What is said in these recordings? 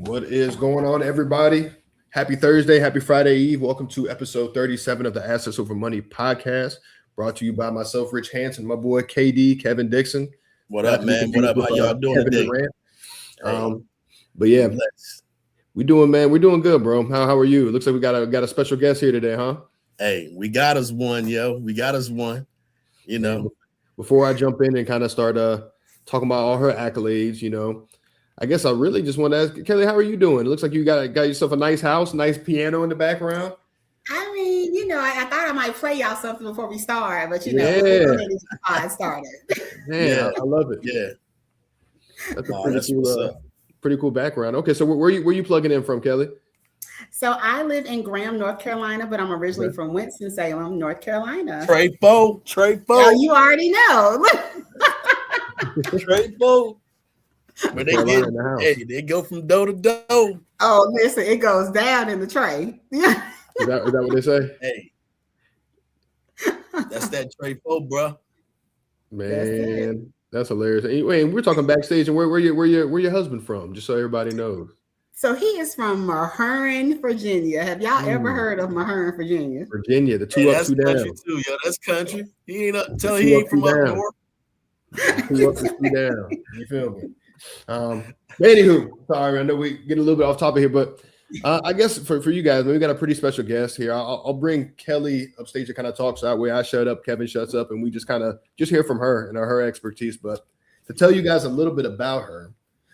What is going on, everybody? Happy Thursday, happy Friday Eve. Welcome to episode 37 of the Assets Over Money podcast, brought to you by myself, Rich Hanson, my boy KD, Kevin Dixon. What up, man? What up? How y'all doing today? But yeah, we doing, man. We're doing good, bro. How are you? It looks like we got a special guest here today, huh? Hey, we got us one, yo. We got us one. You know, before I jump in and kind of start talking about all her accolades, I guess I really just want to ask Kelly, how are you doing? It looks like you got yourself a nice house, nice piano in the background. I mean, I thought I might play y'all something before we start, but I started. Man, I love it. Yeah, that's pretty cool background. Okay, so where you plugging in from, Kelly? So I live in Graham, North Carolina, but I'm originally from Winston-Salem, North Carolina. Treyfo. Oh, you already know. Treyfo. But they go from dough to dough. Oh, listen, it goes down in the tray. Yeah. Is that what they say? Hey, that's that Treyfo, bro. Man, that's hilarious. Anyway, we're talking backstage, and where your husband from? Just so everybody knows. So he is from Mahern, Virginia. Have y'all ever heard of Mahern, Virginia? Virginia, the two up, two down. That's country too, yo. That's country. He ain't from up north. 2 up, 2 down. You feel me? Anywho, sorry, I know we get a little bit off topic here, but I guess for you guys, we got a pretty special guest here. I'll bring Kelly upstage to kind of talk, so that way I shut up, Kevin shuts up, and we just kind of hear from her and her expertise. But to tell you guys a little bit about her,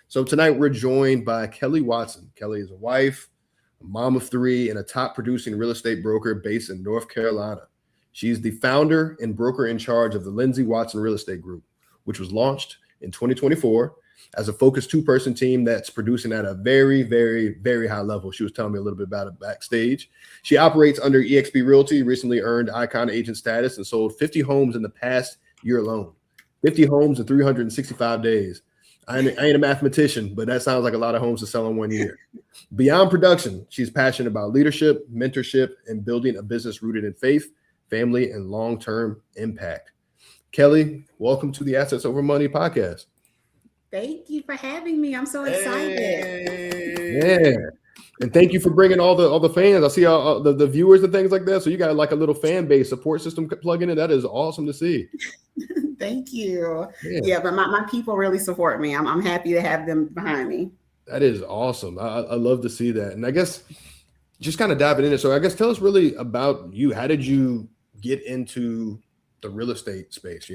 so tonight we're joined by Keli Watson. Kelly is a wife, a mom of 3, and a top producing real estate broker based in North Carolina. She's the founder and broker in charge of the Lindsay Watson Real Estate Group, which was launched in 2024 as a focused 2-person team that's producing at a very, very, very high level. She was telling me a little bit about it backstage. She operates under eXp Realty, recently earned Icon Agent status, and sold 50 homes in the past year alone. 50 homes in 365 days. I ain't a mathematician, but that sounds like a lot of homes to sell in 1 year. Beyond production, she's passionate about leadership, mentorship, and building a business rooted in faith, family, and long-term impact. Kelly, welcome to the Assets Over Money podcast. Thank you for having me. I'm so excited. Yeah, and thank you for bringing all the fans. I see all the viewers and things like that. So you got like a little fan base support system plugging in. That is awesome to see. Thank you. Yeah, but my people really support me. I'm happy to have them behind me. That is awesome. I love to see that. And I guess just kind of diving in it. So I guess tell us really about you. How did you get into the real estate space,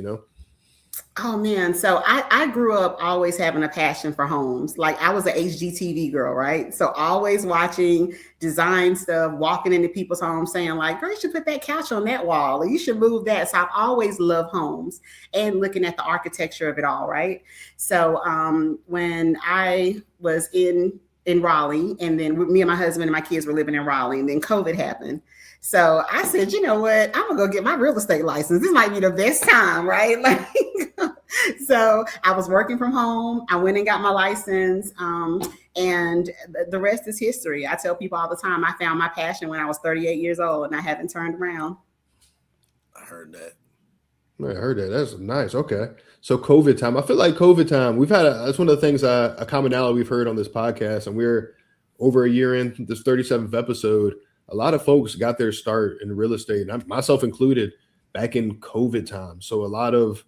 Oh man, so I grew up always having a passion for homes. Like I was an HGTV girl, right? So always watching design stuff, walking into people's homes saying like, girl, you should put that couch on that wall or you should move that. So I've always loved homes and looking at the architecture of it all, right? So when I was in Raleigh, and then me and my husband and my kids were living in Raleigh, and then COVID happened. So I said, you know what? I'm gonna go get my real estate license. This might be the best time, right? Like, so I was working from home. I went and got my license, and the rest is history. I tell people all the time, I found my passion when I was 38 years old, and I haven't turned around. I heard that. I heard that. That's nice. Okay. So COVID time, I feel like COVID time, we've had that's one of the things, a commonality we've heard on this podcast, and we're over a year in this 37th episode. A lot of folks got their start in real estate, and myself included, back in COVID time. So a lot of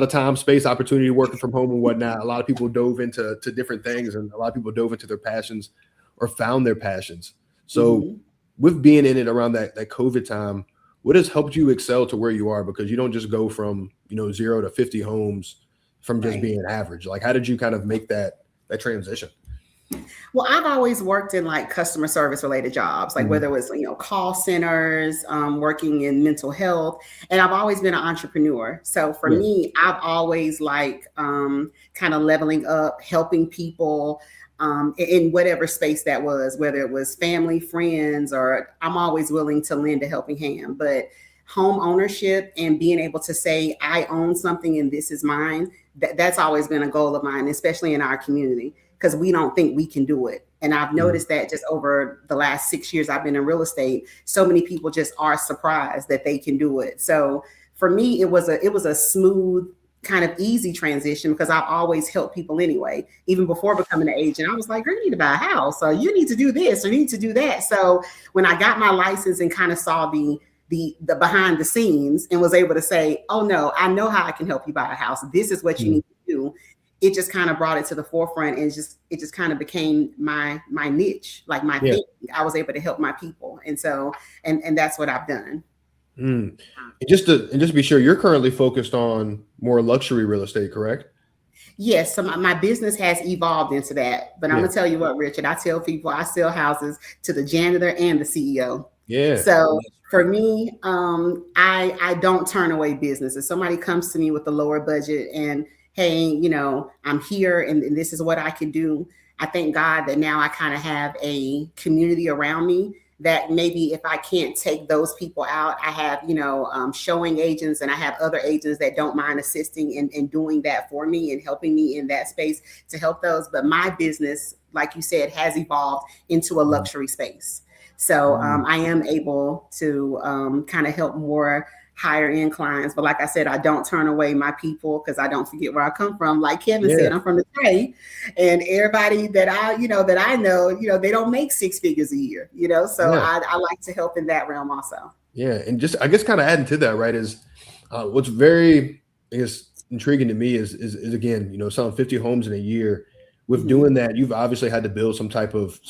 time, space, opportunity, working from home and whatnot. A lot of people dove into different things, and a lot of people dove into their passions or found their passions. So with being in it around that COVID time, what has helped you excel to where you are? Because you don't just go from 0 to 50 homes from just being average. Like, how did you kind of make that transition? Well, I've always worked in like customer service related jobs, like whether it was, call centers, working in mental health, and I've always been an entrepreneur. So for me, I've always kind of leveling up, helping people in whatever space that was, whether it was family, friends, or I'm always willing to lend a helping hand. But home ownership and being able to say, I own something and this is mine, that's always been a goal of mine, especially in our community, because we don't think we can do it. And I've noticed that just over the last 6 years I've been in real estate, so many people just are surprised that they can do it. So for me, it was a smooth kind of easy transition because I've always helped people anyway. Even before becoming an agent, I was like, girl, you need to buy a house, or you need to do this, or you need to do that. So when I got my license and kind of saw the behind the scenes and was able to say, oh no, I know how I can help you buy a house. This is what you need to do. It just kind of brought it to the forefront, and it just kind of became my niche, like my thing. I was able to help my people. And so, and that's what I've done. And just to be sure, you're currently focused on more luxury real estate, correct? Yes. So my business has evolved into that, but I'm gonna tell you what, Richard, I tell people I sell houses to the janitor and the CEO. Yeah. So for me, I don't turn away business. If somebody comes to me with a lower budget and, hey, you know, I'm here and this is what I can do, I thank God that now I kind of have a community around me that maybe if I can't take those people out, I have, you know, showing agents, and I have other agents that don't mind assisting in doing that for me and helping me in that space to help those. But my business, like you said, has evolved into a luxury space. So I am able to kind of help more higher end clients. But like I said, I don't turn away my people because I don't forget where I come from. Like Kevin said, I'm from the Bay, and everybody that I know, they don't make six figures a year, so I like to help in that realm also. Yeah. And just, I guess, kind of adding to that, right, is what's very, I guess, intriguing to me is again, selling 50 homes in a year. With doing that, you've obviously had to build some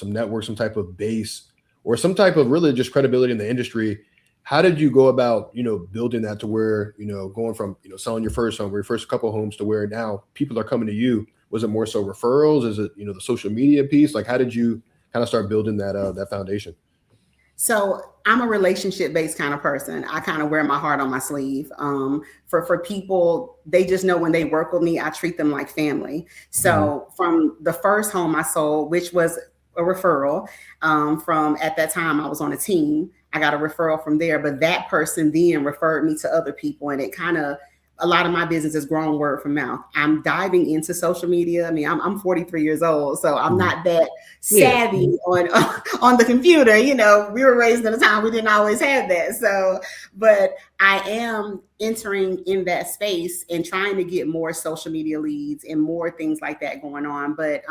network, some type of base, or some type of really just credibility in the industry. How did you go about, building that to where, going from, selling your first home or your first couple of homes to where now people are coming to you? Was it more so referrals? Is it, the social media piece? Like, how did you kind of start building that foundation? So I'm a relationship-based kind of person. I kind of wear my heart on my sleeve. For people, they just know when they work with me, I treat them like family. So from the first home I sold, which was a referral from, at that time I was on a team, I got a referral from there, but that person then referred me to other people, and it kind of, a lot of my business has grown word of mouth. I'm diving into social media. I mean, I'm 43 years old, so I'm not that savvy on the computer. We were raised in a time we didn't always have that. So, but I am entering in that space and trying to get more social media leads and more things like that going on. But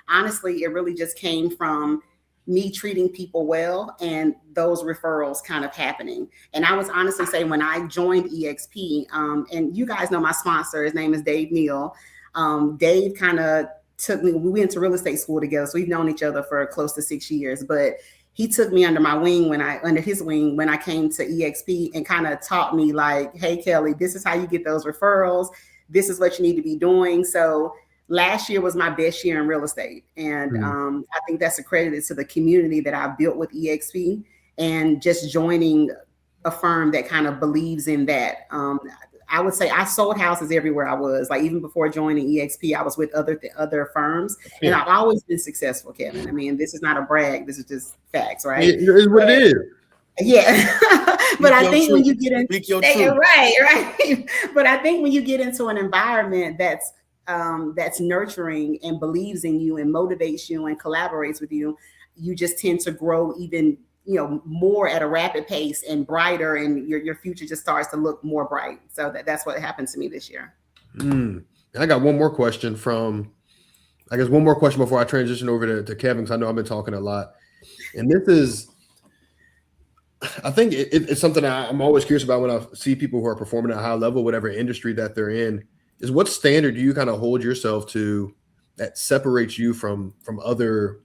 honestly, it really just came from me treating people well and those referrals kind of happening. And I was honestly saying, when I joined EXP, and you guys know my sponsor, his name is Dave Neal. Dave kind of took me, we went to real estate school together. So we've known each other for close to 6 years, but he took me under his wing when I came to EXP and kind of taught me like, hey, Kelly, this is how you get those referrals. This is what you need to be doing. So last year was my best year in real estate. And I think that's accredited to the community that I've built with EXP and just joining a firm that kind of believes in that. I would say I sold houses everywhere I was. Like, even before joining EXP, I was with other firms, and I've always been successful, Kevin. I mean, this is not a brag. This is just facts, right? It is what it is. Yeah. But I think when you get into right. But I think when you get into an environment that's nurturing and believes in you and motivates you and collaborates with you, you just tend to grow even, more at a rapid pace and brighter, and your future just starts to look more bright. So that's what happened to me this year. And I got one more question before I transition over to Kevin, because I know I've been talking a lot. And this is, I think it's something I'm always curious about when I see people who are performing at a high level, whatever industry that they're in, is what standard do you kind of hold yourself to that separates you from other,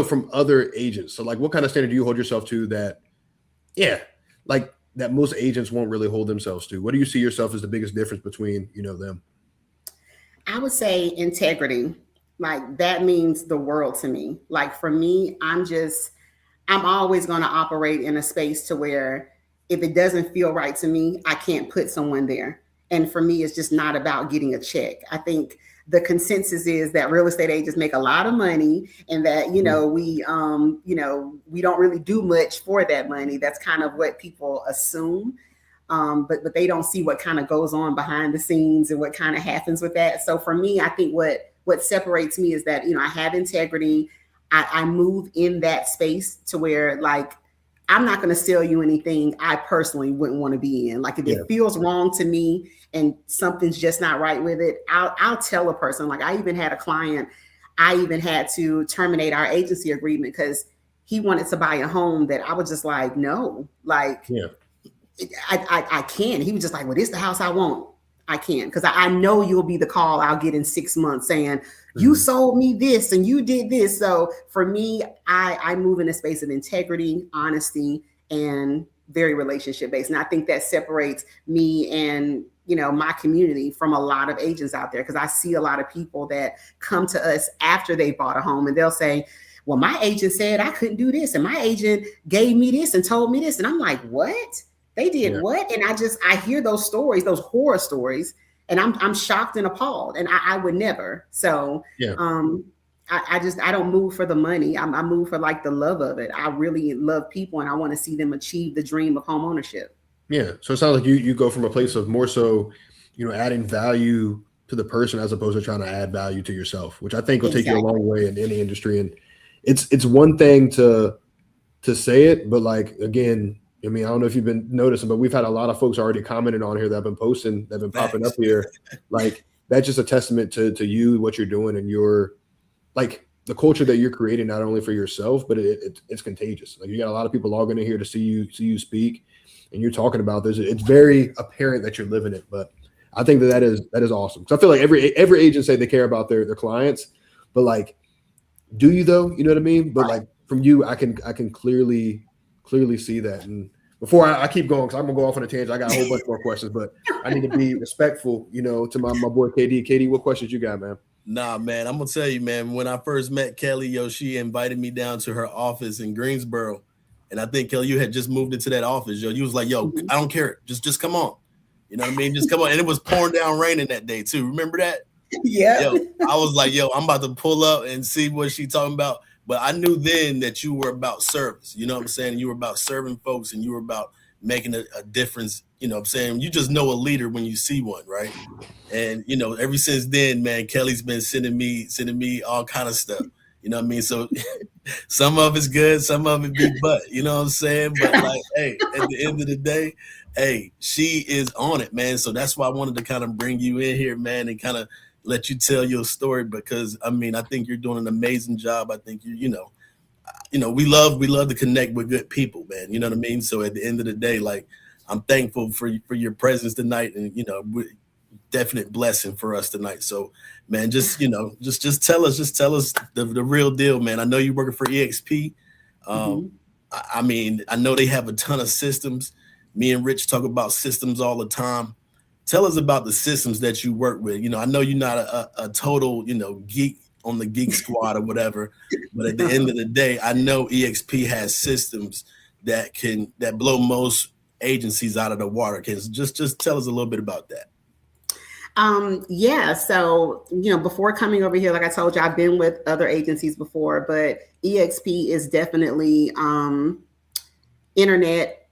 from other agents? So like, what kind of standard do you hold yourself to that most agents won't really hold themselves to? What do you see yourself as the biggest difference between, them? I would say integrity. Like, that means the world to me. Like, for me, I'm always going to operate in a space to where if it doesn't feel right to me, I can't put someone there. And for me, it's just not about getting a check. I think the consensus is that real estate agents make a lot of money, and that, we don't really do much for that money. That's kind of what people assume. But they don't see what kind of goes on behind the scenes and what kind of happens with that. So for me, I think what separates me is that, I have integrity. I move in that space to where, like, I'm not going to sell you anything I personally wouldn't want to be in. Like if it feels wrong to me and something's just not right with it, I'll tell a person. Like I even had a client, I even had to terminate our agency agreement because he wanted to buy a home that I was just like, no, like I can't. He was just like, well, this is the house I want. I can't, because I know you'll be the call I'll get in 6 months saying, you sold me this and you did this. So for me, I move in a space of integrity, honesty, and very relationship based. And I think that separates me and, you know, my community from a lot of agents out there, because I see a lot of people that come to us after they bought a home and they'll say, well, my agent said I couldn't do this and my agent gave me this and told me this. And I'm like, what? They did what? And I hear those stories, those horror stories, and I'm shocked and appalled. And I would never. So I don't move for the money. I move for like the love of it. I really love people and I want to see them achieve the dream of home ownership. Yeah. So it sounds like you go from a place of more so, you know, adding value to the person as opposed to trying to add value to yourself, which I think will take you a long way in any industry. And it's one thing to say it, but like, again, I mean, I don't know if you've been noticing, but we've had a lot of folks already commented on here that have been posting, that have been popping up here. Like, that's just a testament to you, what you're doing, and your, like, the culture that you're creating, not only for yourself, but it's contagious. Like, you got a lot of people logging in here to see you speak, and you're talking about this. It's very apparent that you're living it. But I think that is awesome. So I feel like every agent say they care about their clients, but like, do you though? You know what I mean? But like from you, I can clearly see that. And before I keep going, because I'm gonna go off on a tangent, I got a whole bunch more questions, but I need to be respectful, you know, to my boy KD. KD, what questions you got, man? Nah, man, I'm gonna tell you, man. When I first met Keli, she invited me down to her office in Greensboro, and I think Keli, you had just moved into that office, You was like, I don't care, just come on, you know what I mean? Just come on. And it was pouring down raining that day too. Remember that? Yeah. I was like, I'm about to pull up and see what she talking about. But I knew then that you were about service. You know what I'm saying? You were about serving folks and you were about making a difference. You know what I'm saying? You just know a leader when you see one, right? And, you know, ever since then, man, Kelly's been sending me all kind of stuff. You know what I mean? So some of it's good, some of it be butt. You know what I'm saying? But like, hey, at the end of the day, hey, she is on it, man. So that's why I wanted to kind of bring you in here, man, and kind of let you tell your story, because I mean, I think you're doing an amazing job. I think you know, we love to connect with good people, man. You know what I mean? So at the end of the day, like, I'm thankful for your presence tonight, and, you know, definite blessing for us tonight. So, man, just tell us the real deal, man. I know you're working for EXP. I mean, I know they have a ton of systems. Me and Rich talk about systems all the time. Tell us about the systems that you work with. You know, I know you're not a total, you know, geek on the geek squad or whatever, but at the end of the day, I know EXP has systems that blow most agencies out of the water. Just tell us a little bit about that. Yeah. So, you know, before coming over here, like I told you, I've been with other agencies before, but EXP is definitely internet,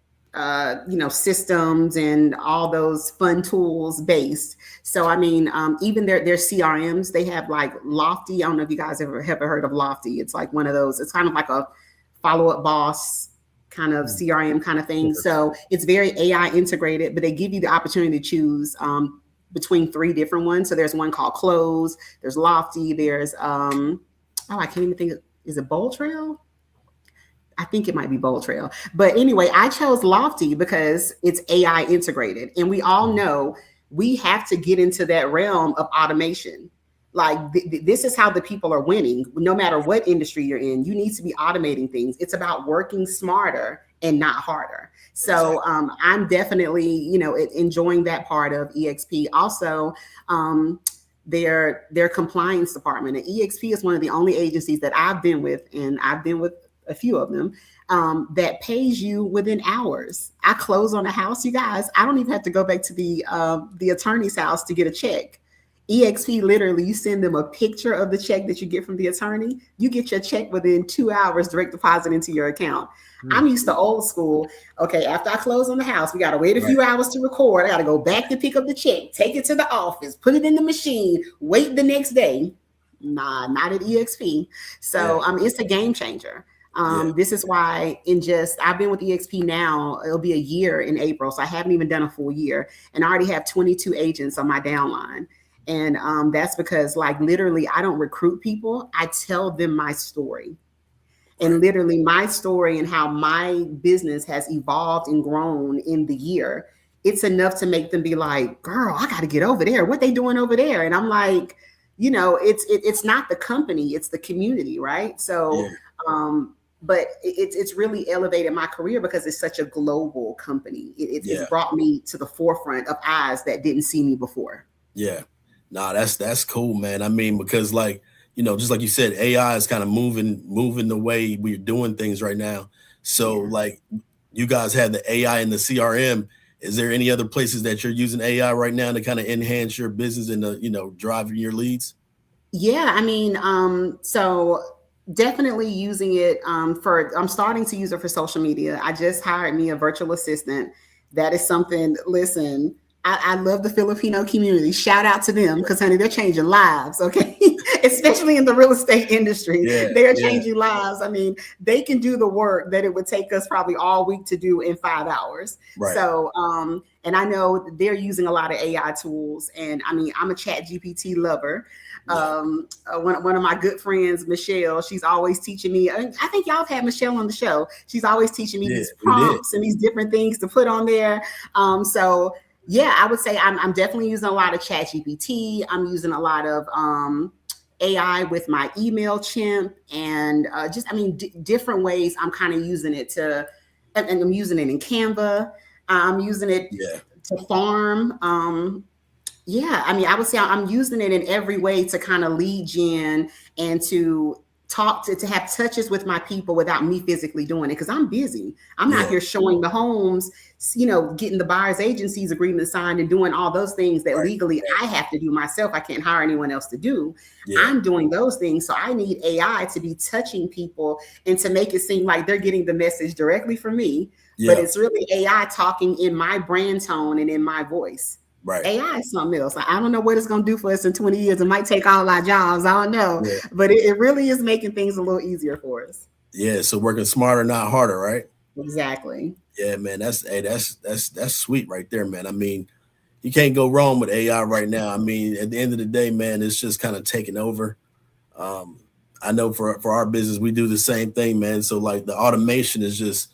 you know, systems and all those fun tools based. So, I mean, even their CRMs, they have like Lofty. I don't know if you guys ever heard of Lofty. It's like one of those, it's kind of like a follow-up boss kind of CRM kind of thing. So it's very AI integrated, but they give you the opportunity to choose between 3 different ones. So there's one called Close, there's Lofty, there's, I can't even think, is it Bold Trail? I think it might be Bold Trail. But anyway, I chose Lofty because it's AI integrated. And we all know we have to get into that realm of automation. Like this is how the people are winning. No matter what industry you're in, you need to be automating things. It's about working smarter and not harder. So I'm definitely, you know, enjoying that part of EXP. Also, their compliance department. And EXP is one of the only agencies that I've been with, and I've been with a few of them, that pays you within hours. I close on a house, you guys. I don't even have to go back to the attorney's house to get a check. EXP, literally, you send them a picture of the check that you get from the attorney. You get your check within 2 hours, direct deposit into your account. I'm used to old school. Okay, after I close on the house, we got to wait a few hours to record. I got to go back to pick up the check, take it to the office, put it in the machine, wait the next day. Nah, not at EXP. So it's a game changer. This is why I've been with EXP now, it'll be a year in April. So I haven't even done a full year, and I already have 22 agents on my downline. And that's because like literally I don't recruit people. I tell them my story. And literally my story and how my business has evolved and grown in the year. It's enough to make them be like, girl, I got to get over there. What they doing over there? And I'm like, it's not the company, it's the community. Right. So, but it's really elevated my career because it's such a global company. It's brought me to the forefront of eyes that didn't see me before. Yeah. Nah, that's cool, man. I mean, because like, just like you said, AI is kind of moving the way we're doing things right now. So like you guys have the AI and the CRM. Is there any other places that you're using AI right now to kind of enhance your business and, driving your leads? Yeah. I mean, so definitely using it I'm starting to use it for social media. I just hired me a virtual assistant. That is something, listen, I love the Filipino community. Shout out to them because, honey, they're changing lives, okay? Especially in the real estate industry. They're changing lives. I mean, they can do the work that it would take us probably all week to do in 5 hours. Right. So, and I know they're using a lot of AI tools. And I mean, I'm a ChatGPT lover. One of my good friends, Michelle, she's always teaching me. I think y'all have had Michelle on the show. She's always teaching me these prompts and these different things to put on there. So yeah, I would say I'm definitely using a lot of ChatGPT. I'm using a lot of AI with my MailChimp and different ways I'm kind of using it and I'm using it in Canva. I'm using it to farm. I would say I'm using it in every way to kind of lead gen and to talk to have touches with my people without me physically doing it because I'm busy. I'm not here showing the homes, getting the buyer's agencies agreement signed and doing all those things that legally I have to do myself. I can't hire anyone else to do. I'm doing those things. So I need AI to be touching people and to make it seem like they're getting the message directly from me, but it's really AI talking in my brand tone and in my voice. Right. AI is something else. I don't know what it's going to do for us in 20 years. It might take all our jobs. I don't know, but it really is making things a little easier for us. Yeah. So working smarter, not harder, right? Exactly. Yeah, man. That's sweet right there, man. I mean, you can't go wrong with AI right now. I mean, at the end of the day, man, it's just kind of taking over. I know for our business, we do the same thing, man. So like the automation is just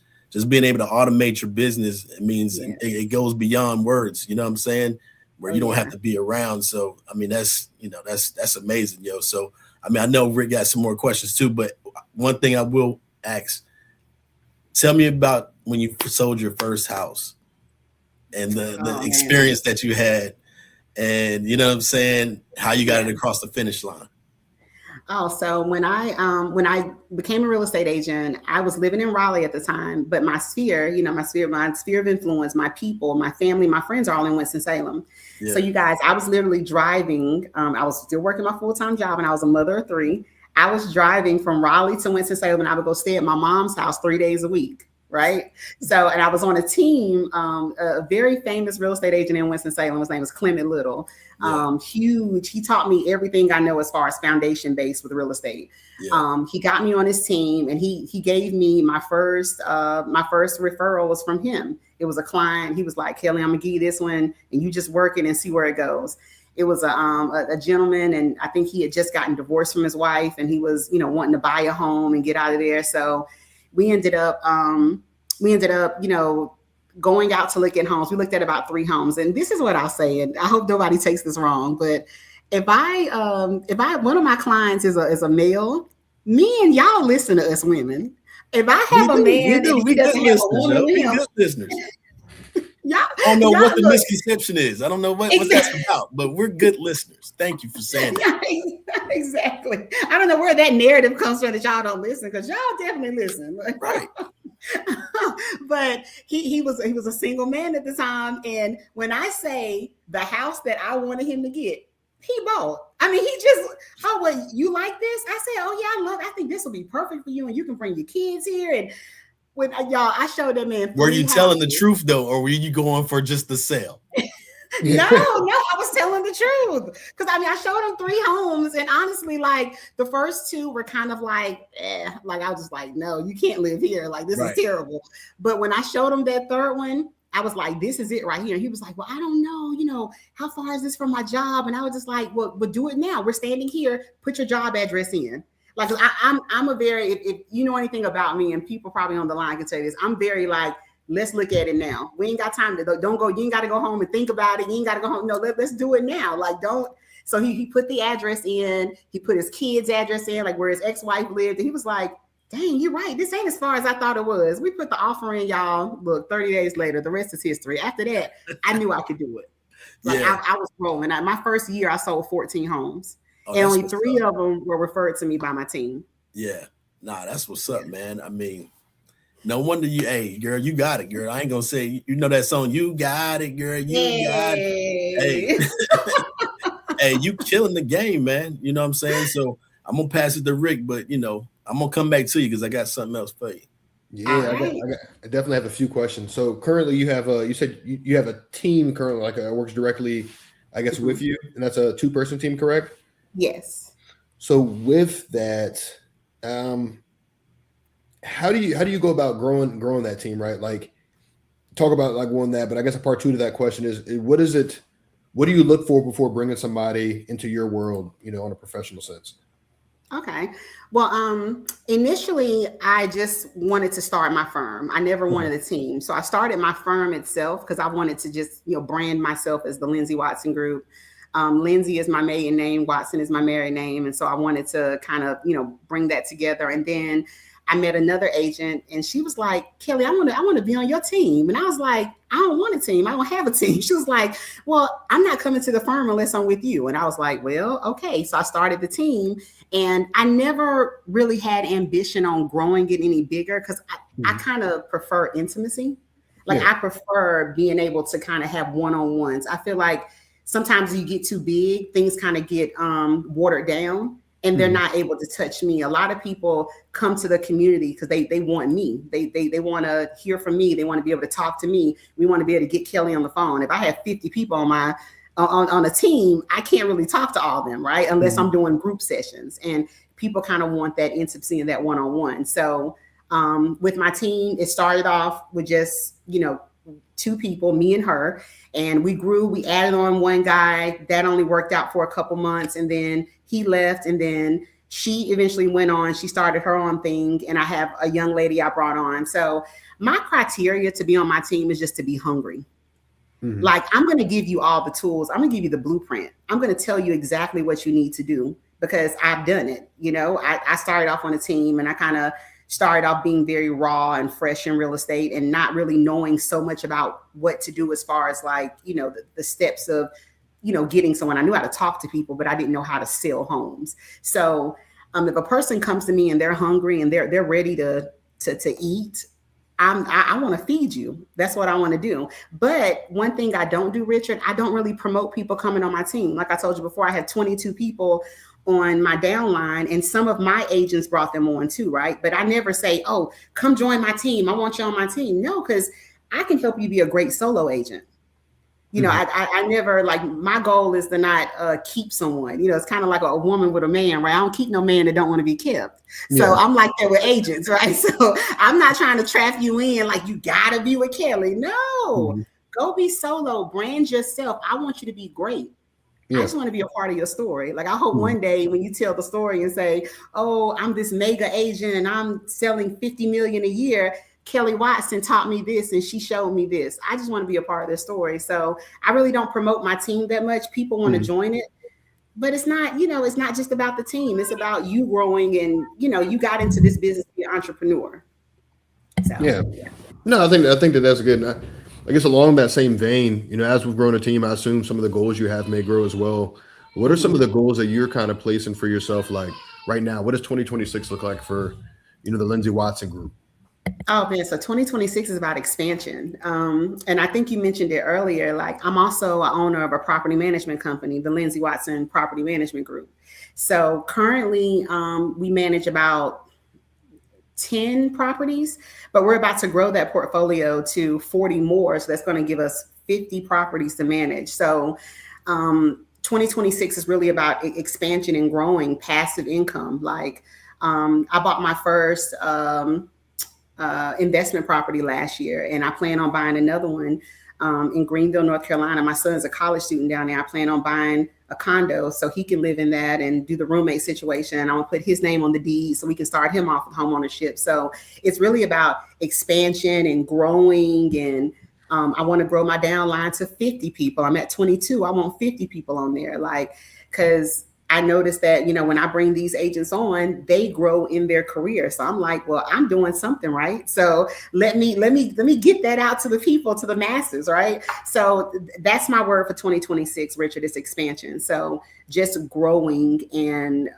being able to automate your business. It means it goes beyond words, you know what I'm saying? Where you don't have to be around. So, I mean, that's amazing, yo. So, I mean, I know Rick got some more questions too, but one thing I will ask, tell me about when you sold your first house and the experience that you had and, you know what I'm saying, how you got it across the finish line. Oh, so when I became a real estate agent, I was living in Raleigh at the time, but my sphere of influence, my people, my family, my friends are all in Winston-Salem. Yeah. So you guys, I was literally driving. I was still working my full-time job and I was a mother of 3. I was driving from Raleigh to Winston-Salem and I would go stay at my mom's house 3 days a week. Right. So, and I was on a team, a very famous real estate agent in Winston-Salem. His name was Clement Little. Huge. He taught me everything I know as far as foundation based with real estate. He got me on his team and he gave me my first referral was from him. It was a client. He was like, Kelly, I'm gonna give you this one and you just work it and see where it goes. It was a gentleman, and I think he had just gotten divorced from his wife and he was, wanting to buy a home and get out of there. So we ended up, going out to look at homes. We looked at about 3 homes, and this is what I'll say, and I hope nobody takes this wrong, but if one of my clients is a male, me and y'all listen to us women. If I have a man, we good listeners. I don't know what the misconception is. I don't know what that's about, but we're good listeners. Thank you for saying that. Exactly. I don't know where that narrative comes from that y'all don't listen, because y'all definitely listen. Right. But he was a single man at the time, and when I say the house that I wanted him to get, he bought. I mean, he just, you like this? I said, I think this will be perfect for you, and you can bring your kids here. And when I showed that man. Were you telling the truth though, or were you going for just the sale? No, I was telling the truth. Because I mean, I showed him 3 homes, and honestly, like the first 2 were kind of like, like I was just like, no, you can't live here. Like this is terrible. But when I showed him that 3rd one, I was like, this is it right here. And he was like, well, I don't know, how far is this from my job? And I was just like, well, do it now. We're standing here. Put your job address in. Like I'm a very, if you know anything about me, and people probably on the line can say this, I'm very like, let's look at it now. We ain't got time to don't go. You ain't got to go home and think about it. You ain't got to go home. No, let's do it now. Like don't. So he put the address in. He put his kid's address in, like where his ex-wife lived. And he was like, dang, you're right. This ain't as far as I thought it was. We put the offer in, y'all. Look, 30 days later, the rest is history. After that, I knew I could do it. Like I was rolling. My first year, I sold 14 homes. And only 3 of them were referred to me by my team. Yeah. Nah, that's what's up, man. I mean, no wonder you, hey, girl, you got it, girl. I ain't gonna say, you know that song, you got it, girl, you got it. Hey, hey, you killing the game, man. You know what I'm saying? So I'm gonna pass it to Rick, but I'm gonna come back to you because I got something else for you. Yeah, I definitely have a few questions. So currently, you have you said you have a team currently, like works directly, I guess, with you, and that's a 2-person team, correct? Yes. So with that, how do you go about growing that team, right? Like, talk about like one that, but I guess a part 2 to that question is what do you look for before bringing somebody into your world, on a professional sense? Okay. Well, initially I just wanted to start my firm. I never wanted a team. So I started my firm itself because I wanted to just, brand myself as the Lindsay Watson Group. Lindsay is my maiden name. Watson is my married name. And so I wanted to kind of, bring that together. And then I met another agent and she was like, Kelly, I want to be on your team. And I was like, I don't want a team. I don't have a team. She was like, well, I'm not coming to the firm unless I'm with you. And I was like, well, okay. So I started the team and I never really had ambition on growing it any bigger because I kind of prefer intimacy. Like I prefer being able to kind of have one-on-ones. I feel like sometimes you get too big, things kind of get watered down. And they're not able to touch me. A lot of people come to the community because they want me. They want to hear from me. They want to be able to talk to me. We want to be able to get Kelly on the phone. If I have 50 people on a team, I can't really talk to all of them, right? Unless I'm doing group sessions. And people kind of want that intimacy and that one-on-one. So with my team, it started off with just, 2 people, me and her, and we grew. We added on 1 guy that only worked out for a couple months, and then he left, and then she eventually went on. She started her own thing, and I have a young lady I brought on. So my criteria to be on my team is just to be hungry. Like I'm going to give you all the tools. I'm going to give you the blueprint. I'm going to tell you exactly what you need to do because I've done it. I started off on a team and I kind of started off being very raw and fresh in real estate and not really knowing so much about what to do as far as like, the steps of, getting someone. I knew how to talk to people, but I didn't know how to sell homes. So if a person comes to me and they're hungry and they're ready to eat, I want to feed you. That's what I want to do. But one thing I don't do, Richard, I don't really promote people coming on my team. Like I told you before, I had 22 people on my downline and some of my agents brought them on too, right? But I never say, oh, come join my team. I want you on my team. No, because I can help you be a great solo agent. I never, like, my goal is to not keep someone. It's kind of like a woman with a man, right? I don't keep no man that don't want to be kept. So I'm like that with agents, right? So I'm not trying to trap you in like you got to be with Kelly. No, go be solo, brand yourself. I want you to be great. I just want to be a part of your story. Like I hope one day when you tell the story and say, oh, I'm this mega agent and I'm selling 50 million a year. Keli Watson taught me this and she showed me this. I just want to be a part of their story. So I really don't promote my team that much. People want to join it, but it's not, it's not just about the team. It's about you growing and, you got into this business to be an entrepreneur. So, No, I think that's good. I guess along that same vein, as we've grown a team, I assume some of the goals you have may grow as well. What are some of the goals that you're kind of placing for yourself? Like right now, what does 2026 look like for, the Lindsay Watson Group? Oh man, so 2026 is about expansion. And I think you mentioned it earlier, like I'm also an owner of a property management company, the Lindsay Watson Property Management Group. So currently we manage about 10 properties, but we're about to grow that portfolio to 40 more. So that's going to give us 50 properties to manage. So 2026 is really about expansion and growing passive income. Like I bought my first investment property last year, and I plan on buying another one in Greenville, North Carolina. My son's a college student down there. I plan on buying a condo so he can live in that and do the roommate situation. And I'm gonna put his name on the deed so we can start him off with homeownership. So it's really about expansion and growing. And I want to grow my downline to 50 people. I'm at 22. I want 50 people on there. Like, because I noticed that, you know, when I bring these agents on, they grow in their career. So I'm like, well, I'm doing something right. So let me get that out to the people, to the masses, right? So that's my word for 2026, Richard, is expansion. So just growing and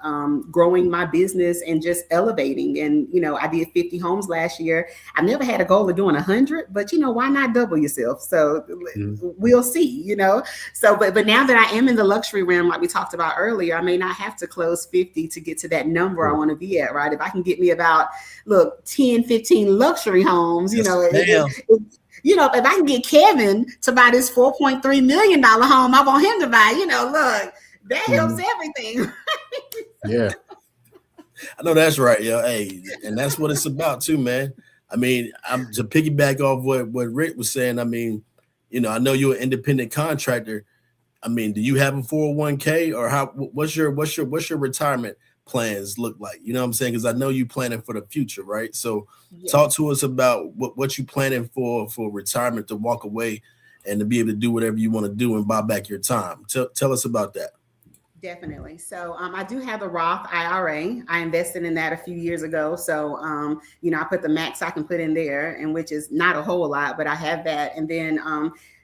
growing my business and just elevating. And, you know, I did 50 homes last year. I never had a goal of doing 100, but, you know, why not double yourself? So we'll see, you know. So, but now that I am in the luxury realm, like we talked about earlier, I may not have to close 50 to get to that number I want to be at, right? If I can get me about, 10, 15 luxury homes, you know, you know, if I can get Kevin to buy this $4.3 million home, I want him to buy, you know, look, that helps everything. Yeah. I know that's right, yo. Hey, and that's what it's about too, man. I mean, I'm to piggyback off what Rick was saying. I mean, you know, I know you're an independent contractor. I mean, do you have a 401k, or what's your retirement plans look like? You know what I'm saying? Because I know you planning for the future, right? So talk to us about what you planning for retirement, to walk away and to be able to do whatever you want to do and buy back your time. Tell us about that. Definitely. So I do have a Roth IRA. I invested in that a few years ago. So, you know, I put the max I can put in there, and which is not a whole lot, but I have that. And then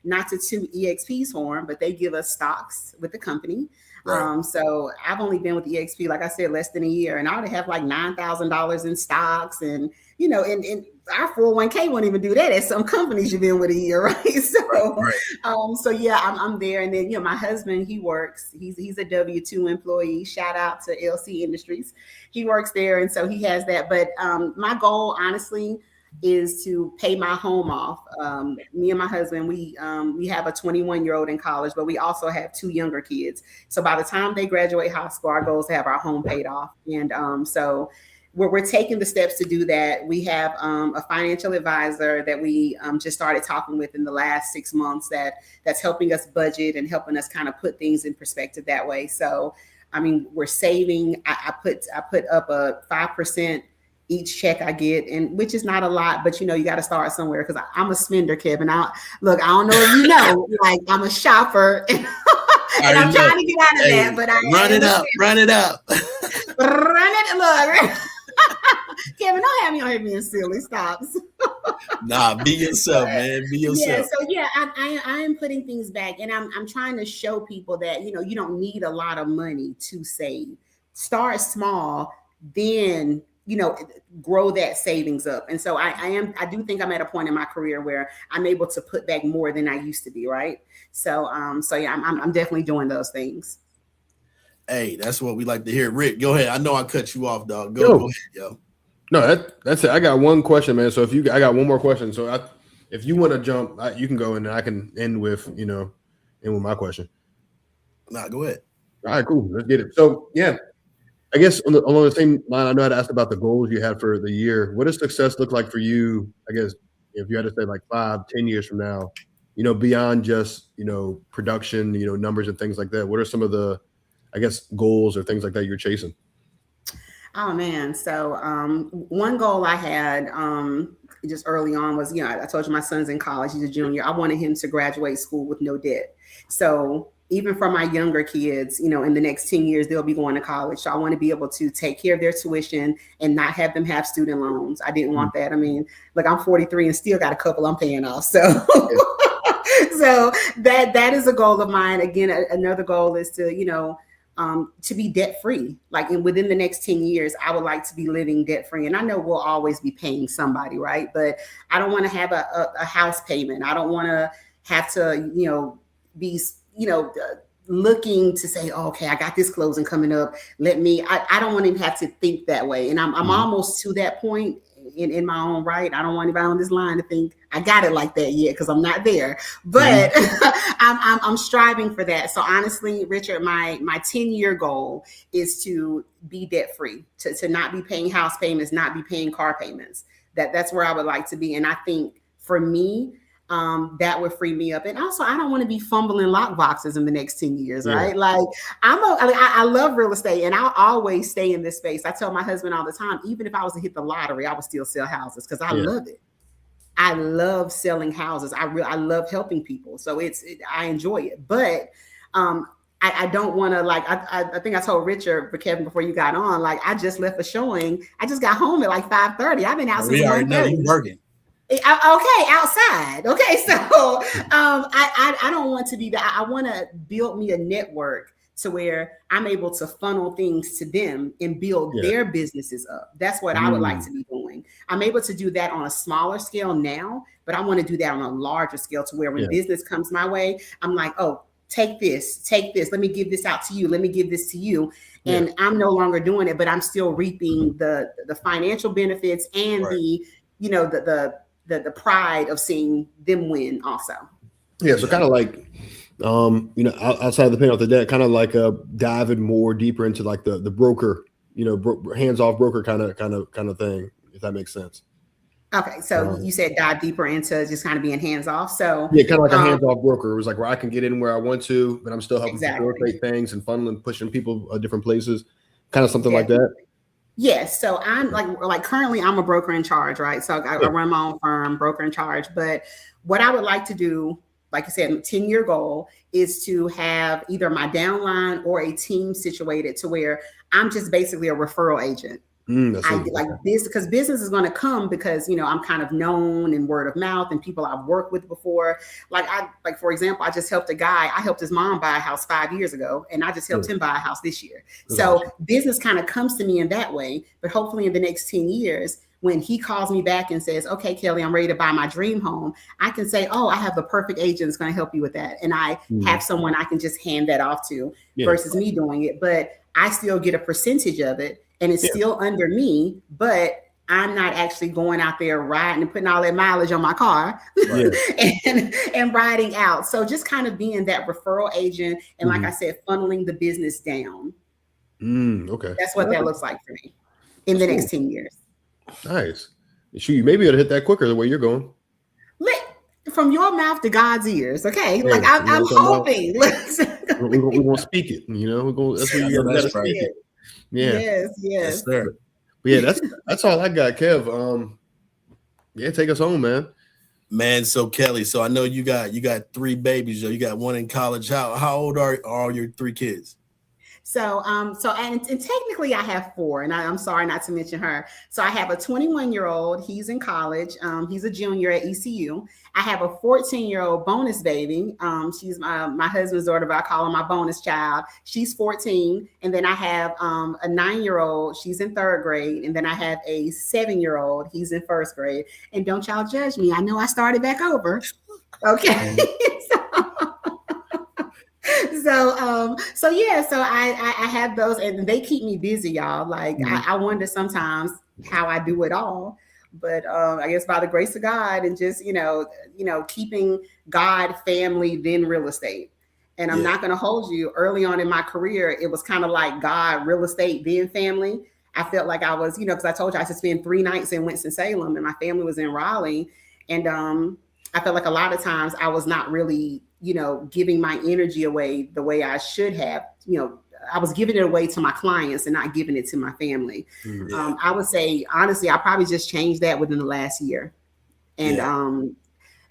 not to toot EXP's horn, but they give us stocks with the company. Right. So I've only been with EXP, like I said, less than a year, and I would have like $9,000 in stocks, and, you know, and our 401k won't even do that at some companies you've been with a year, right? So, so yeah, I'm there. And then, you know, my husband, he works, he's a W-2 employee. Shout out to LC Industries. He works there. And so he has that. But my goal, honestly, is to pay my home off. Me and my husband, we have a 21-year-old in college, but we also have 2 younger kids. So by the time they graduate high school, our goal is to have our home paid off. And so we're taking the steps to do that. We have a financial advisor that we just started talking with in the last 6 months that's helping us budget and helping us kind of put things in perspective that way. So, I mean, we're saving. I put up a 5% each check I get, and which is not a lot, but, you know, you got to start somewhere, because I'm a spender, Kevin. I don't know if you know, like, I'm a shopper. And I'm trying to get out of that, but run it up. Run it. Look. Kevin, don't have me on here being silly. Stop. Nah, be yourself, man. Be yourself. Yeah, so yeah, I am putting things back, and I'm trying to show people that, you know, you don't need a lot of money to save. Start small, then, you know, grow that savings up. And so I do think I'm at a point in my career where I'm able to put back more than I used to be, right? So yeah, I'm definitely doing those things. Hey, that's what we like to hear. Rick, go ahead. I know I cut you off, dog. Go ahead, yo. No, that's it. I got one question, man. So I got one more question. So if you want to jump, you can go, and I can end with my question. Nah, go ahead. All right, cool. Let's get it. So yeah, I guess along the same line, I know I'd asked about the goals you had for the year. What does success look like for you? I guess if you had to say like 5-10 years from now, you know, beyond just, you know, production, you know, numbers and things like that. What are some of the, I guess, goals or things like that you're chasing? Oh man. So one goal I had just early on was, you know, I told you my son's in college, he's a junior. I wanted him to graduate school with no debt. So even for my younger kids, you know, in the next 10 years, they'll be going to college. So I want to be able to take care of their tuition and not have them have student loans. I didn't want that. I mean, look, I'm 43 and still got a couple I'm paying off. So so that is a goal of mine. Again, another goal is to, you know, to be debt free. Like within the next 10 years, I would like to be living debt free. And I know we'll always be paying somebody, right? But I don't want to have a house payment. I don't want to have to, you know, be, you know, looking to say, oh, okay, I got this closing coming up. I don't want to have to think that way. And I'm almost to that point. in my own right. I don't want anybody on this line to think I got it like that yet, because I'm not there. But I'm striving for that. So honestly, Richard, my 10-year goal is to be debt free, to not be paying house payments, not be paying car payments. That's where I would like to be. And I think for me, that would free me up. And also, I don't want to be fumbling lock boxes in the next 10 years, right? Like I love real estate, and I'll always stay in this space. I tell my husband all the time, even if I was to hit the lottery, I would still sell houses, because I love it. I love selling houses. I love helping people. So I enjoy it. But I don't want to, like, I think I told Richard, but Kevin, before you got on, like, I just left a showing. I just got home at like 5:30. I've been out since 1:30. You working. Okay, outside. Okay, so I don't want to be that. I want to build me a network to where I'm able to funnel things to them and build their businesses up. That's what I would like to be doing. I'm able to do that on a smaller scale now, but I want to do that on a larger scale, to where when business comes my way, I'm like, oh, take this. Let me give this out to you. Let me give this to you. And I'm no longer doing it, but I'm still reaping the financial benefits and the pride of seeing them win also. Yeah. So kind of like, outside of the paying off the debt, kind of like diving more deeper into like the broker, hands-off broker kind of thing, if that makes sense. Okay. So you said dive deeper into just kind of being hands-off. So yeah, kind of like a hands-off broker. It was like where I can get in where I want to, but I'm still helping facilitate things and funneling, pushing people different places, kind of something like that. Yes. So I'm like currently I'm a broker in charge, right? So I run my own firm, broker in charge. But what I would like to do, like I said, 10-year goal is to have either my downline or a team situated to where I'm just basically a referral agent. I like this because business is going to come because, I'm kind of known and word of mouth and people I've worked with before. For example, I just helped a guy. I helped his mom buy a house 5 years ago, and I just helped him buy a house this year. So business kind of comes to me in that way. But hopefully in the next 10 years, when he calls me back and says, okay, Keli, I'm ready to buy my dream home, I can say, oh, I have the perfect agent that's going to help you with that. And I have someone I can just hand that off to versus me doing it. But I still get a percentage of it. And it's still under me, but I'm not actually going out there riding and putting all that mileage on my car and riding out. So just kind of being that referral agent. And like I said, funneling the business down. Okay. That's what that looks like for me in the next 10 years. Nice. Shoot, you may be able to hit that quicker the way you're going. From your mouth to God's ears. Okay. Like I'm hoping. We're going to speak it. We're going. That's what you got to speak it. Yeah. Yes, sir. But yeah, that's all I got, Kev. Take us home, man. So Keli, so I know you got 3 babies. You got one in college. How old are all your 3 kids? So and technically I have 4, and I'm sorry not to mention her. So I have a 21-year-old. He's in college. He's a junior at ECU. I have a 14-year-old bonus baby. She's my husband's daughter, but I call her my bonus child. She's 14. And then I have a 9-year-old. She's in 3rd grade. And then I have a 7-year-old. He's in 1st grade. And don't y'all judge me. I know I started back over. Okay. So I have those, and they keep me busy, y'all. Like I wonder sometimes how I do it all, but I guess by the grace of God and just keeping God, family, then real estate. And I'm not going to hold you. Early on in my career, it was kind of like God, real estate, then family. I felt like I was, because I told you I used to spend 3 nights in Winston-Salem, and my family was in Raleigh, and I felt like a lot of times I was not really giving my energy away the way I should have. I was giving it away to my clients and not giving it to my family. I would say, honestly, I probably just changed that within the last year. And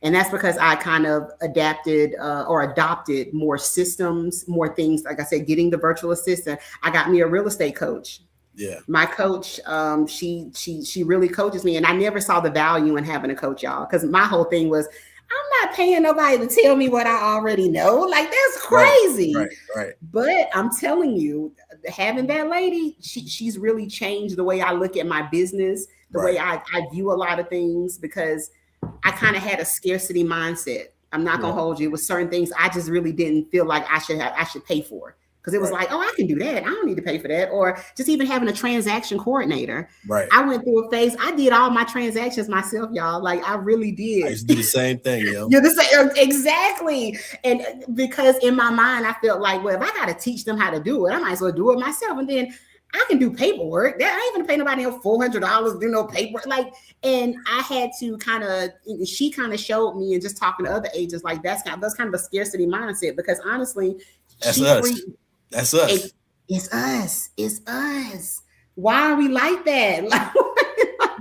that's because I kind of adapted or adopted more systems, more things. Like I said, getting the virtual assistant. I got me a real estate coach. Yeah. My coach, she really coaches me. And I never saw the value in having a coach, y'all, because my whole thing was, I'm not paying nobody to tell me what I already know. Like, that's crazy. Right. But I'm telling you, having that lady, she's really changed the way I look at my business, the way I view a lot of things, because I kind of had a scarcity mindset. I'm not going to hold you with certain things. I just really didn't feel like I should pay for. Because it was like, oh, I can do that. I don't need to pay for that. Or just even having a transaction coordinator. Right. I went through a phase. I did all my transactions myself, y'all. Like I really did. I used to do the same thing, yo. You're the same, exactly. And because in my mind, I felt like, well, if I got to teach them how to do it, I might as well do it myself. And then I can do paperwork. I ain't gonna pay nobody else $400 to do no paperwork. Like, and I had to she kind of showed me, and just talking to other agents, like that's kind of a scarcity mindset. Because honestly, that's us. That's us. It's us. It's us. Why are we like that?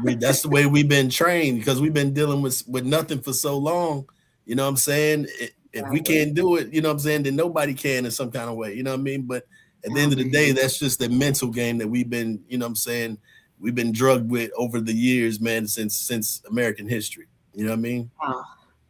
That's the way we've been trained, because we've been dealing with nothing for so long. You know what I'm saying? If we can't do it, you know what I'm saying, then nobody can in some kind of way. You know what I mean? But at the end of the day, that's just the mental game that we've been, you know what I'm saying, we've been drugged with over the years, man, since American history. You know what I mean? Oh,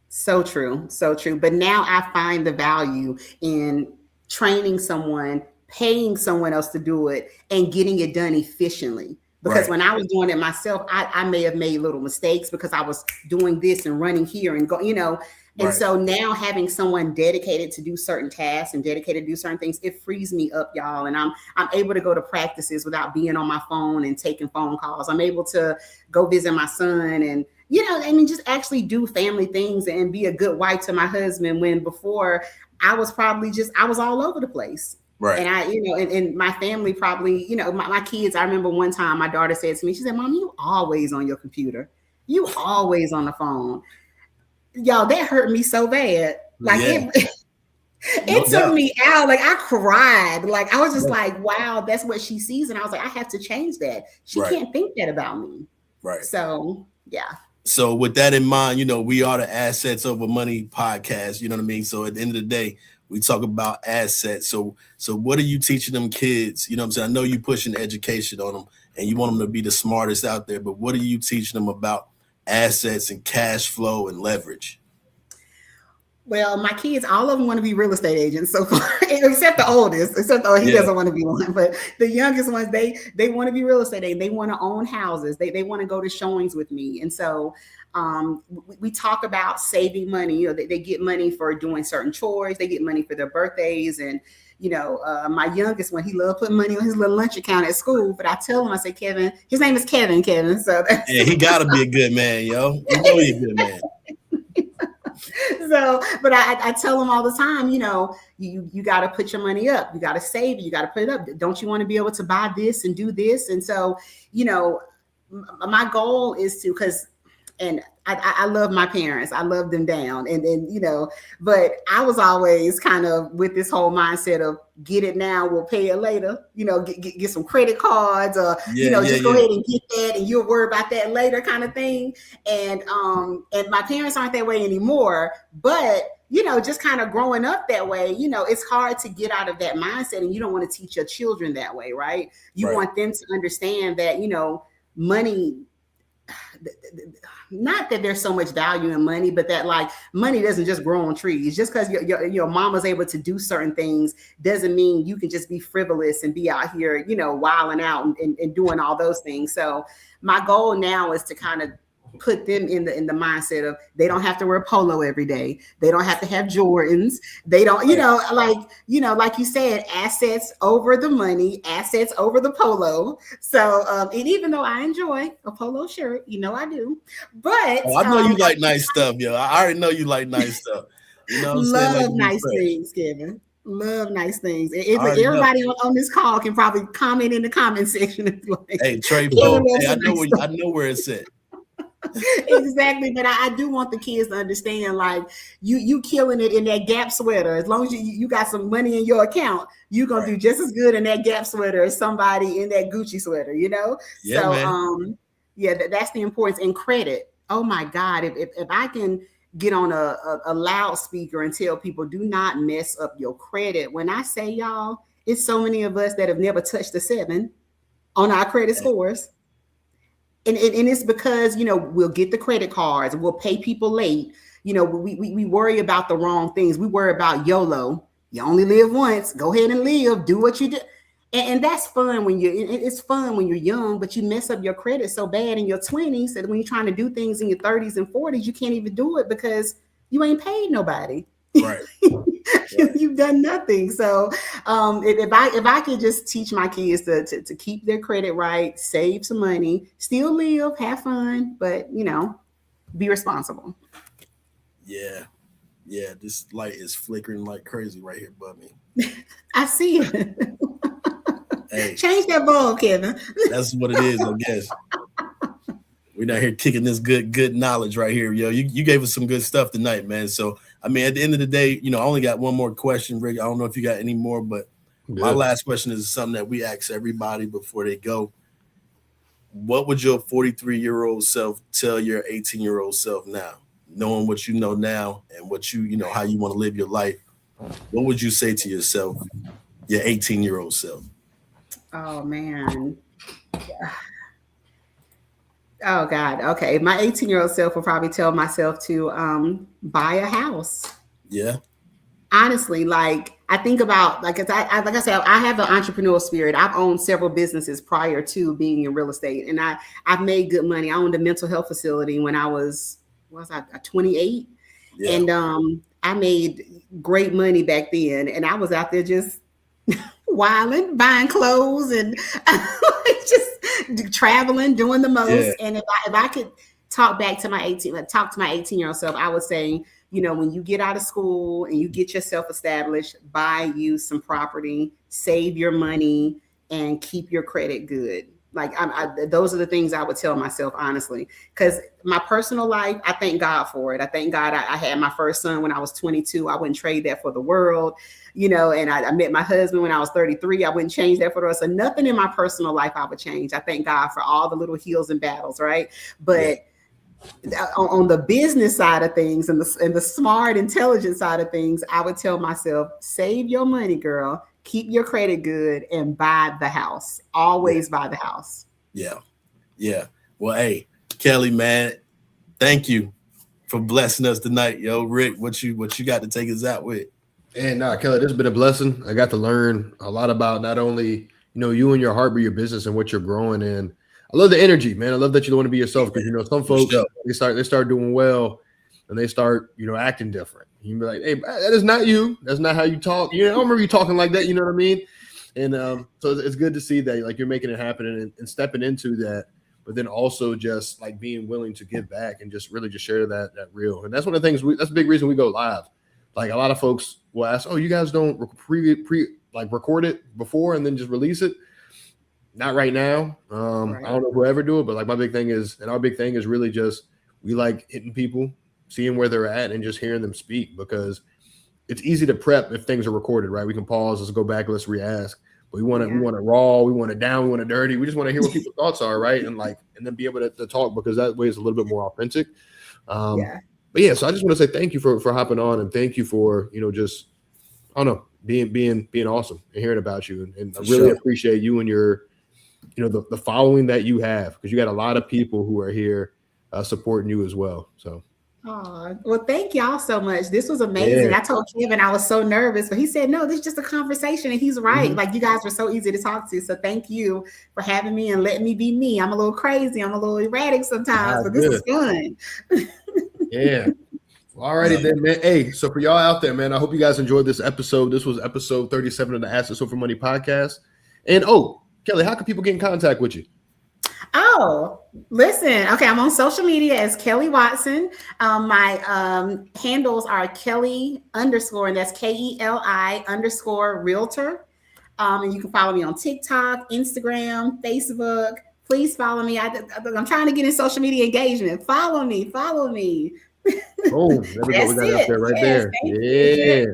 so true. So true. But now I find the value in training someone, paying someone else to do it, and getting it done efficiently. Because when I was doing it myself, I may have made little mistakes because I was doing this and running here and go, you know. And so now having someone dedicated to do certain tasks and dedicated to do certain things, it frees me up, y'all. And I'm able to go to practices without being on my phone and taking phone calls. I'm able to go visit my son and, you know, I mean, just actually do family things and be a good wife to my husband, when before I was all over the place. Right. And I, you know, and my family probably, you know, my kids, I remember one time my daughter said to me, she said, Mom, you always on your computer. You always on the phone. Y'all, that hurt me so bad. Like it took me out. Like I cried. Like I was just like, wow, that's what she sees. And I was like, I have to change that. She can't think that about me. Right. So, yeah. So with that in mind, you know, we are the Assets Over Money podcast. You know what I mean? So at the end of the day, we talk about assets. So what are you teaching them kids? You know what I'm saying? I know you pushing education on them and you want them to be the smartest out there, but what are you teaching them about assets and cash flow and leverage? Well, my kids, all of them want to be real estate agents so far, except the oldest, he doesn't want to be one. But the youngest ones, they want to be real estate agents. They want to own houses. They want to go to showings with me. And so we talk about saving money. You know, they get money for doing certain chores. They get money for their birthdays. And, you know, my youngest one, he loved putting money on his little lunch account at school. But I tell him, I say, Kevin, his name is Kevin. So he got to be a good man, yo. You know he's a good man. So, but I tell them all the time, you know, you got to put your money up. You got to save it. You got to put it up. Don't you want to be able to buy this and do this? And so, you know, my goal is to, and I love my parents. I love them down. And, you know, but I was always kind of with this whole mindset of get it now, we'll pay it later, you know, get some credit cards or, you know, just go ahead and get that and you'll worry about that later kind of thing. And my parents aren't that way anymore, but, you know, just kind of growing up that way, you know, it's hard to get out of that mindset, and you don't want to teach your children that way, right? You want them to understand that, you know, money, not that there's so much value in money, but that like money doesn't just grow on trees. Just because your mama's able to do certain things doesn't mean you can just be frivolous and be out here, you know, wilding out and doing all those things. So my goal now is to kind of put them in the mindset of they don't have to wear polo every day. They don't have to have Jordans. They don't, you know, like you said, assets over the money, assets over the polo. So, and even though I enjoy a polo shirt, you know, I do, but I know you like nice stuff, yo. I already know you like nice stuff. You know what I'm love saying? Like nice things, Kevin. Love nice things. Everybody on this call can probably comment in the comment section. Like, hey, Trey, hey, I know where it's at. Exactly, but I do want the kids to understand, like you killing it in that Gap sweater. As long as you got some money in your account, you're gonna do just as good in that Gap sweater as somebody in that Gucci sweater, you know. Yeah, so man. That's the importance. And credit, oh my God, if I can get on a loudspeaker and tell people, do not mess up your credit. When I say, y'all, it's so many of us that have never touched a 7 on our credit scores. And it's because, you know, we'll get the credit cards, we'll pay people late. You know, we worry about the wrong things. We worry about YOLO. You only live once. Go ahead and live. Do what you do. And that's fun it's fun when you're young, but you mess up your credit so bad in your 20s that when you're trying to do things in your 30s and 40s, you can't even do it because you ain't paid nobody. Right. You've done nothing. So if I could just teach my kids to keep their credit right, save some money, still live, have fun, but be responsible. Yeah. Yeah. This light is flickering like crazy right here above me. I see it. Hey, change that bulb, Kevin. That's what it is, I guess. We're not here kicking this good knowledge right here, yo. You gave us some good stuff tonight, man. So, I mean, at the end of the day, I only got one more question, Rick. I don't know if you got any more, but my last question is something that we ask everybody before they go. What would your 43-year-old self tell your 18-year-old self now, knowing what you know now and what how you want to live your life? What would you say to yourself, your 18-year-old self? Oh, man. Oh God. Okay. My 18-year-old self will probably tell myself to buy a house. Yeah. Honestly, like I think about like I said, I have an entrepreneurial spirit. I've owned several businesses prior to being in real estate, and I've made good money. I owned a mental health facility when I was 28, yeah. And I made great money back then, and I was out there just wilding, buying clothes, and just traveling, doing the most. Yeah. And if I could talk to my 18-year-old self, I would say, when you get out of school and you get yourself established, buy you some property, save your money, and keep your credit good. Like those are the things I would tell myself, honestly, because my personal life, I thank God for it. I thank God I had my first son when I was 22. I wouldn't trade that for the world, and I met my husband when I was 33. I wouldn't change that for the rest. So nothing in my personal life I would change. I thank God for all the little hills and battles, right? But on the business side of things and the smart, intelligent side of things, I would tell myself, save your money, girl. Keep your credit good and buy the house. Always buy the house. Yeah. Yeah. Well, hey, Keli, man, thank you for blessing us tonight. Yo, Rick, what you got to take us out with? And Keli, this has been a blessing. I got to learn a lot about not only, you and your heart, but your business and what you're growing in. I love the energy, man. I love that you want to be yourself because, some folks, they start doing well and they start, acting different. You can be like, hey, that is not you. That's not how you talk. I don't remember you talking like that. You know what I mean? And so it's good to see that like you're making it happen and stepping into that, but then also just like being willing to give back and just really just share that real. And that's one of the things that's a big reason we go live. Like a lot of folks will ask, oh, you guys don't record it before and then just release it. Not right now. Right. I don't know if we'll ever do it, but like our big thing is really just we like hitting people, seeing where they're at, and just hearing them speak because it's easy to prep if things are recorded, right? We can pause, let's go back, let's re-ask. But we want it raw, we want it down, we want it dirty. We just want to hear what people's thoughts are, right? And then be able to talk because that way it's a little bit more authentic. But yeah, so I just want to say thank you for hopping on and thank you for just being awesome and hearing about you and I really appreciate you and your the following that you have because you got a lot of people who are here supporting you as well. So. Oh, well, thank y'all so much. This was amazing. Yeah. I told Kevin I was so nervous, but he said, no, this is just a conversation. And he's right. Mm-hmm. Like you guys were so easy to talk to. So thank you for having me and letting me be me. I'm a little crazy. I'm a little erratic sometimes, but this is fun. Yeah. Well, all righty then, man. Hey, so for y'all out there, man, I hope you guys enjoyed this episode. This was episode 37 of the Ask Us for Money podcast. And Keli, how can people get in contact with you? Oh, listen. Okay, I'm on social media as Keli Watson. My handles are Keli _, and that's KELI _realtor. And you can follow me on TikTok, Instagram, Facebook. Please follow me. I'm trying to get in social media engagement. Follow me. Oh, there we go. We got it up there right there. Yeah.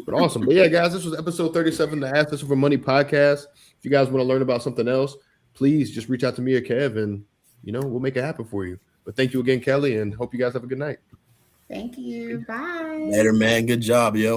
But awesome. But yeah, guys, this was episode 37 of the Ask Us for Money podcast. If you guys want to learn about something else, please just reach out to me or Kev and, we'll make it happen for you. But thank you again, Keli, and hope you guys have a good night. Thank you. Bye. Later, man. Good job, yo.